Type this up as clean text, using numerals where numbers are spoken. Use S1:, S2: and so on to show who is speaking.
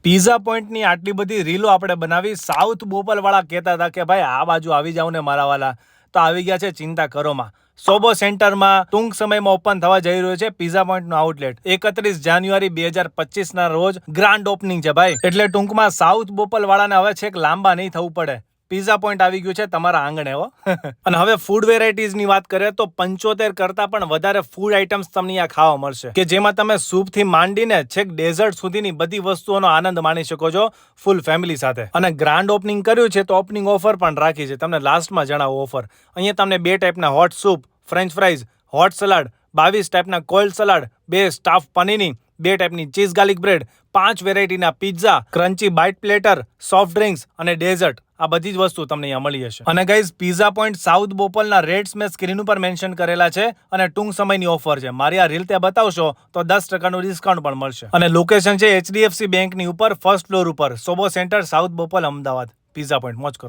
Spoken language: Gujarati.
S1: પીઝા પોઈન્ટની આટલી બધી રીલો આપણે બનાવી, સાઉથ બોપલ વાળા કહેતા હતા કે ભાઈ આ બાજુ આવી જાવ ને મારા વાલા, તો આવી ગયા છે ચિંતા કરોમાં. સોબો સેન્ટરમાં ટૂંક સમયમાં ઓપન થવા જઈ રહ્યો છે પીઝા પોઈન્ટનું આઉટલેટ. 31 જાન્યુઆરી 2025 ના રોજ ગ્રાન્ડ ઓપનિંગ છે ભાઈ. એટલે ટૂંકમાં સાઉથ બોપલ વાળાને હવે છેક લાંબા નહીં થવું પડે. પીઝા પોઈન્ટ આવી ગયું છે તમારા આંગણે હો. અને હવે ફૂડ વેરાયટીઝની વાત કરીએ તો 75 કરતા પણ વધારે ફૂડ આઇટમ્સ તમને અહીંયા ખાવા મળશે, કે જેમાં તમે સૂપ થી માંડીને છેક ડેઝર્ટ સુધીની બધી વસ્તુઓનો આનંદ માણી શકો છો ફૂલ ફેમિલી સાથે. અને ગ્રાન્ડ ઓપનિંગ કર્યું છે તો ઓપનિંગ ઓફર પણ રાખી છે. તમને લાસ્ટમાં જણાવો ઓફર. અહીંયા તમને 2 ટાઈપના hot soup, french fries, hot salad, 22 ટાઈપના કોલ્ડ સલાડ, 2 સ્ટાફ પનીની, 2 ટાઈપની ચીઝ ગાર્લિક બ્રેડ, 5 વેરાયટીના pizza, crunchy bite platter, soft drinks અને ડેઝર્ટ, આ બધી જ વસ્તુ તમને અહીંયા મળી જશે. અને ગાઈઝ, પીઝા પોઈન્ટ સાઉથ બોપલના રેટ્સ મેં સ્ક્રીન ઉપર મેન્શન કરેલા છે અને ટૂંક સમયની ઓફર છે. મારી આ રીલ ત્યાં બતાવશો તો 10% ડિસ્કાઉન્ટ પણ મળશે. અને લોકેશન છે HDFC બેંકની ઉપર, ફર્સ્ટ ફ્લોર ઉપર, Sobo centre, south Bopal, Ahmedabad. Pizza point, મોજ કરો.